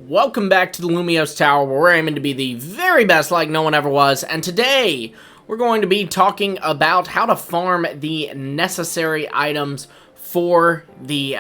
Welcome back to the Lumiose Tower, where we're aiming to be the very best like no one ever was, and today we're going to be talking about how to farm the necessary items for the,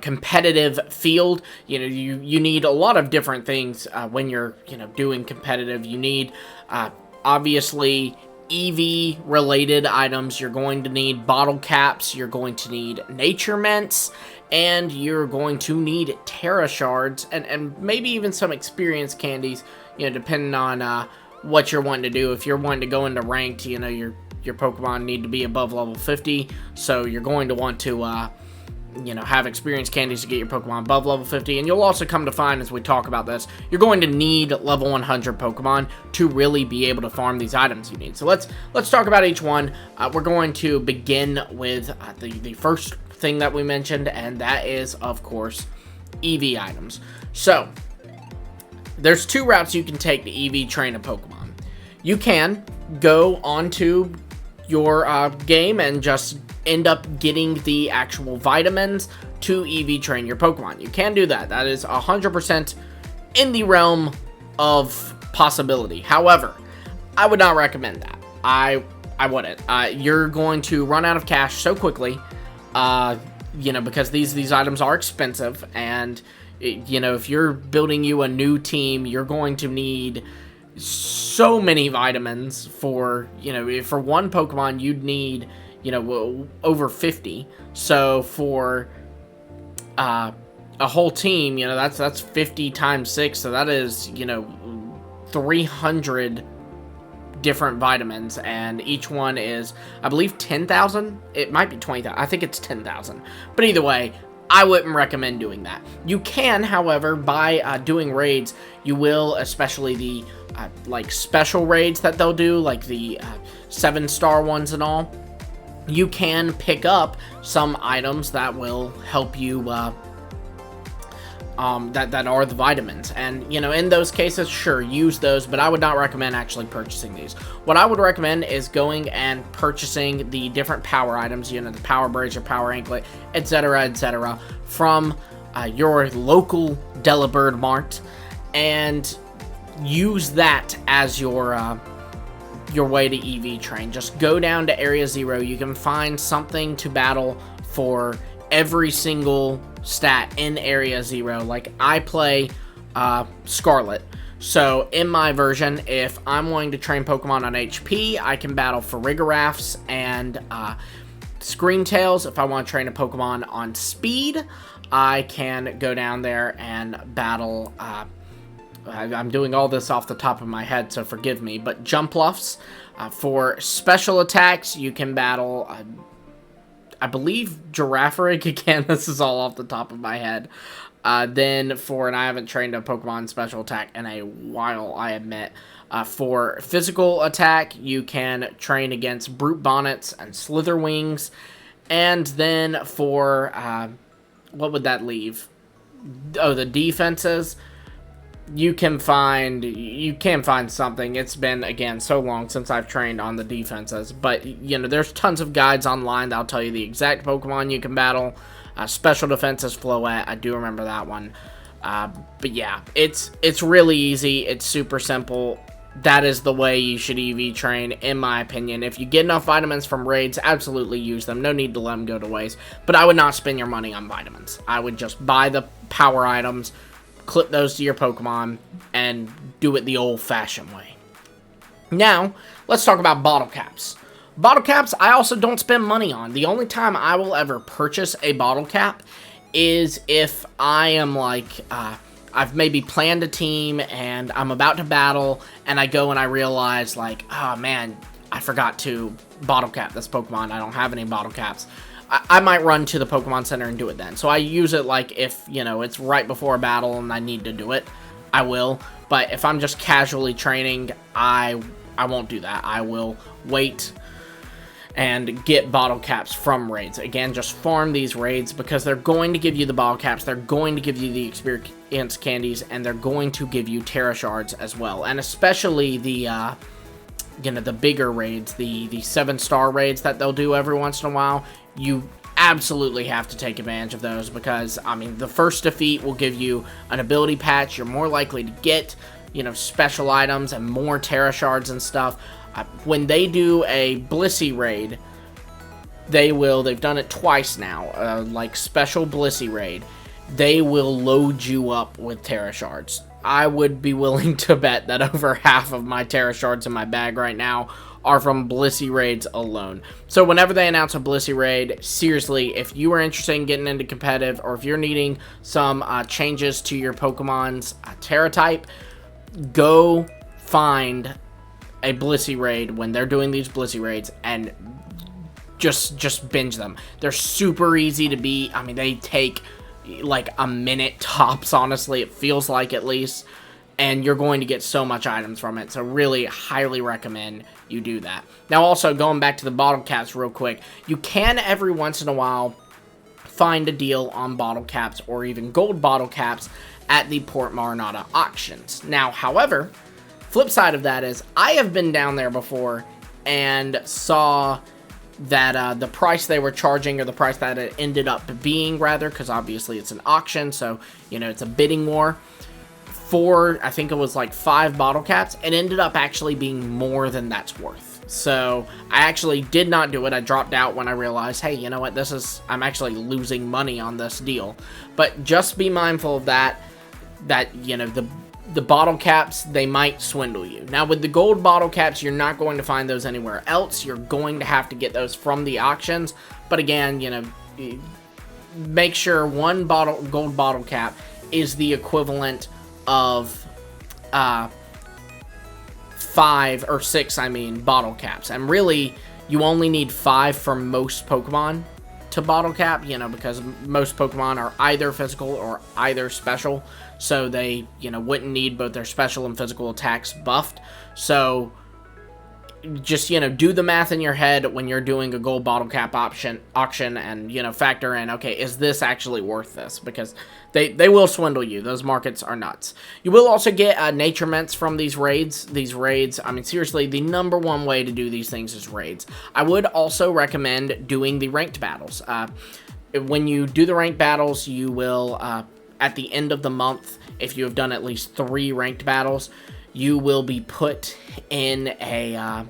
competitive field. You need a lot of different things when you're, doing competitive. You need, obviously, EV-related items. You're going to need bottle caps, you're going to need nature mints, and you're going to need Terra shards, and maybe even some experience candies, depending on what you're wanting to do. If you're wanting to go into ranked, your Pokemon need to be above level 50, so you're going to want to, have experience candies to get your Pokemon above level 50, and you'll also come to find, as we talk about this, you're going to need level 100 Pokemon to really be able to farm these items you need. So let's talk about each one. We're going to begin with the first thing that we mentioned, and that is, of course, EV items. So there's two routes you can take to EV train a Pokemon. You can go onto your game and just end up getting the actual vitamins to EV train your Pokemon. You can do that. That is 100% in the realm of possibility. However, I would not recommend that. I wouldn't. You're going to run out of cash so quickly, because these items are expensive, and if you're building you a new team, you're going to need so many vitamins for one Pokemon you'd need over 50. So for a whole team, that's 50 times 6, so that is 300 different vitamins, and each one is, I believe, 10,000. It might be 20,000. I think it's 10,000. But either way, I wouldn't recommend doing that. You can, however, by doing raids, you will, especially the special raids that they'll do, like the 7-star ones and all, you can pick up some items that will help you, that are the vitamins. And, in those cases, sure, use those, but I would not recommend actually purchasing these. What I would recommend is going and purchasing the different power items, the power bridge or power anklet, etc., from your local Delibird Mart, and use that as your way to EV train. Just go down to Area 0. You can find something to battle for every single stat in Area 0. Like, I play Scralet. So, in my version, if I'm wanting to train Pokemon on HP, I can battle for Rigorafts and Screamtails. If I want to train a Pokemon on speed, I can go down there and battle... I'm doing all this off the top of my head, so forgive me, but Jumpluffs. For special attacks, you can battle, I believe, Girafarig. Again, this is all off the top of my head. Then and I haven't trained a Pokemon special attack in a while, I admit. For physical attack, you can train against Brute Bonnets and Slitherwings. And then for, what would that leave? Oh, the defenses. You can find something. It's been, again, so long since I've trained on the defenses, but there's tons of guides online that'll tell you the exact Pokemon you can battle. Special defenses, Floette, I do remember that one. But yeah, it's really easy. It's super simple. That is the way you should EV train, in my opinion. If you get enough vitamins from raids, absolutely use them. No need to let them go to waste. But I would not spend your money on vitamins. I would just buy the power items, clip those to your Pokemon, and do it the old-fashioned way. Now, let's talk about bottle caps. Bottle caps, I also don't spend money on. The only time I will ever purchase a bottle cap is if I am I've maybe planned a team and I'm about to battle, and I go and I realize, oh man, I forgot to bottle cap this Pokemon. I don't have any bottle caps. I might run to the Pokemon Center and do it then. So I use it if, it's right before a battle and I need to do it, I will. But if I'm just casually training, I won't do that. I will wait and get bottle caps from raids. Again, just farm these raids because they're going to give you the bottle caps, they're going to give you the experience candies, and they're going to give you Terra shards as well. And especially the the bigger raids, the 7-star raids that they'll do every once in a while, you absolutely have to take advantage of those because, I mean, the first defeat will give you an ability patch. You're more likely to get, you know, special items and more Terra Shards and stuff. When they do a Blissey raid, they've done it twice now, like special Blissey raid, they will load you up with Terra Shards. I would be willing to bet that over half of my Terra Shards in my bag right now are from Blissey raids alone. So whenever they announce a Blissey raid, seriously, if you are interested in getting into competitive, or if you're needing some changes to your Pokemon's Terra type, go find a Blissey raid when they're doing these Blissey raids and just binge them. They're super easy to beat. I mean, they take like a minute tops, honestly. It feels like, at least. And you're going to get so much items from it. So really highly recommend you do that. Now also, going back to the bottle caps real quick, you can every once in a while find a deal on bottle caps or even gold bottle caps at the Port Marinata auctions. Now, however, flip side of that is I have been down there before and saw that the price they were charging, or the price that it ended up being, rather, because obviously it's an auction, so, you know, it's a bidding war. For, I think it was like 5 bottle caps, it ended up actually being more than that's worth. So I actually did not do it. I dropped out when I realized, hey, you know what, I'm actually losing money on this deal. But just be mindful of that, you know, the bottle caps, they might swindle you. Now, with the gold bottle caps, you're not going to find those anywhere else. You're going to have to get those from the auctions. But again, you know, make sure one gold bottle cap is the equivalent of 5 or 6, I mean, bottle caps. And really, you only need 5 for most Pokemon to bottle cap, you know, because most Pokemon are either physical or either special. So they, you know, wouldn't need both their special and physical attacks buffed. So just, you know, do the math in your head when you're doing a gold bottle cap auction and, you know, factor in, okay, is this actually worth this? Because they will swindle you. Those markets are nuts. You will also get nature mints from these raids. These raids, I mean, seriously, the #1 way to do these things is raids. I would also recommend doing the ranked battles. When you do the ranked battles, you will, at the end of the month, if you have done at least 3 ranked battles, you will be put in a,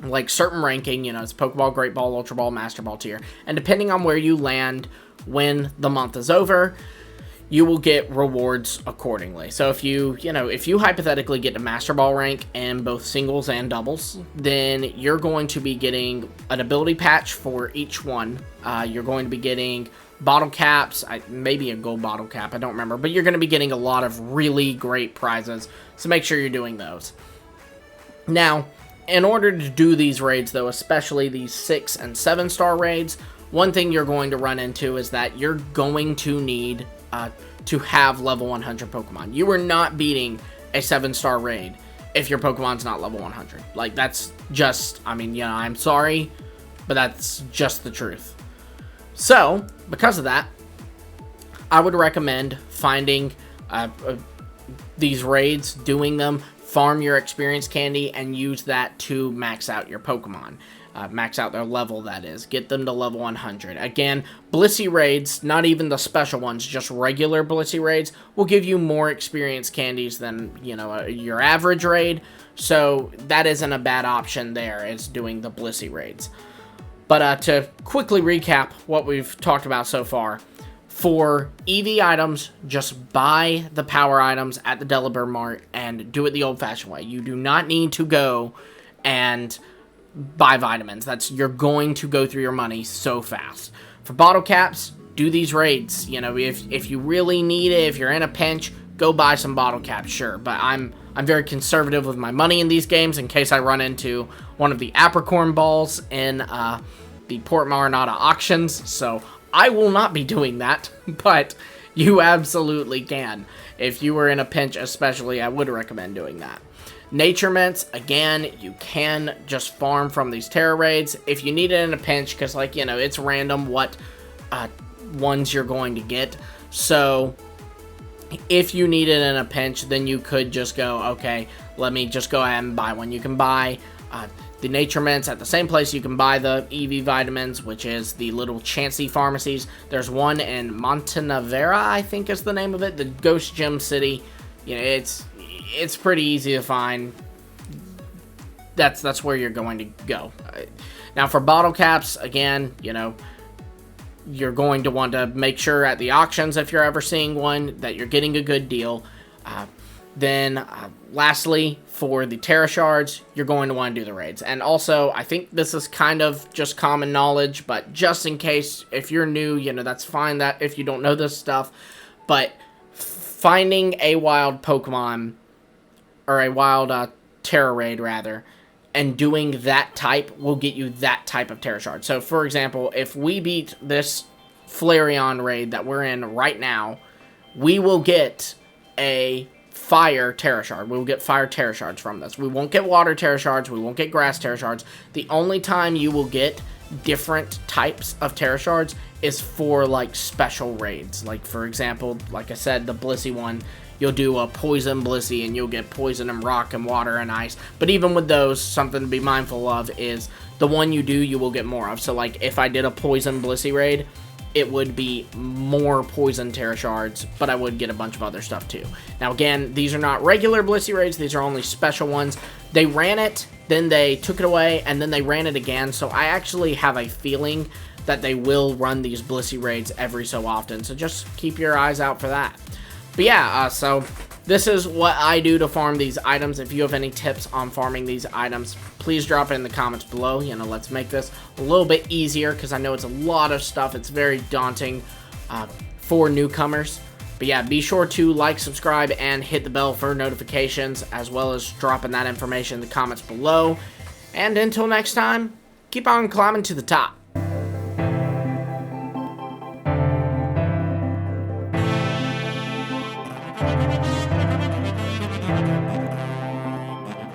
like, certain ranking. You know, it's Pokeball, Great Ball, Ultra Ball, Master Ball tier. And depending on where you land when the month is over, you will get rewards accordingly. So if you hypothetically get to Master Ball rank in both singles and doubles, then you're going to be getting an ability patch for each one. You're going to be getting bottle caps, maybe a gold bottle cap, I don't remember, but you're going to be getting a lot of really great prizes, so make sure you're doing those. Now, in order to do these raids, though, especially these 6 and 7 star raids, one thing you're going to run into is that you're going to need to have level 100 Pokemon. You are not beating a 7-star raid if your Pokemon's not level 100. Like, that's just, I mean, you know, I'm sorry, but that's just the truth. So, because of that, I would recommend finding these raids, doing them, farm your experience candy, and use that to max out your Pokemon. Max out their level, that is. Get them to level 100. Again, Blissey raids, not even the special ones, just regular Blissey raids, will give you more experience candies than, you know, your average raid. So, that isn't a bad option there, is doing the Blissey raids. But to quickly recap what we've talked about so far, for EV items, just buy the power items at the Delaware Mart and do it the old-fashioned way. You do not need to go and buy vitamins. You're going to go through your money so fast. For bottle caps, do these raids. You know, if you really need it, if you're in a pinch, go buy some bottle caps, sure. But I'm very conservative with my money in these games in case I run into one of the apricorn balls in the Port Marinata auctions, so I will not be doing that, but you absolutely can. If you were in a pinch especially, I would recommend doing that. Nature mints, again, you can just farm from these Terra raids. If you need it in a pinch, because, like, you know, it's random what ones you're going to get. So, if you need it in a pinch, then you could just go, okay, let me just go ahead and buy one. You can buy the nature mints at the same place you can buy the EV vitamins, which is the little Chansey pharmacies. There's one in Montenevera, I think is the name of it, the Ghost Gem City. You know, it's pretty easy to find. That's where you're going to go. Now for bottle caps, again, you know, you're going to want to make sure at the auctions, if you're ever seeing one, that you're getting a good deal. Then lastly, for the Terra Shards, you're going to want to do the raids. And also, I think this is kind of just common knowledge, but just in case, if you're new, you know, that's fine that if you don't know this stuff. But finding a wild Pokemon, or a wild Terra raid, rather, and doing that type will get you that type of Terra Shard. So, for example, if we beat this Flareon raid that we're in right now, we will get a Fire Terra Shard. We will get Fire Terra Shards from this. We won't get Water Terra Shards. We won't get Grass Terra Shards. The only time you will get different types of Terra Shards is for, like, special raids. Like, for example, like I said, the Blissey one, you'll do a Poison Blissey, and you'll get Poison and Rock and Water and Ice. But even with those, something to be mindful of is the one you do, you will get more of. So, like, if I did a Poison Blissey raid, it would be more Poison Terra Shards, but I would get a bunch of other stuff too. Now, again, these are not regular Blissey raids. These are only special ones. They ran it, then they took it away, and then they ran it again. So I actually have a feeling that they will run these Blissey raids every so often. So just keep your eyes out for that. But yeah, so this is what I do to farm these items. If you have any tips on farming these items, please drop it in the comments below. You know, let's make this a little bit easier, because I know it's a lot of stuff. It's very daunting for newcomers. But yeah, be sure to like, subscribe, and hit the bell for notifications, as well as dropping that information in the comments below. And until next time, keep on climbing to the top.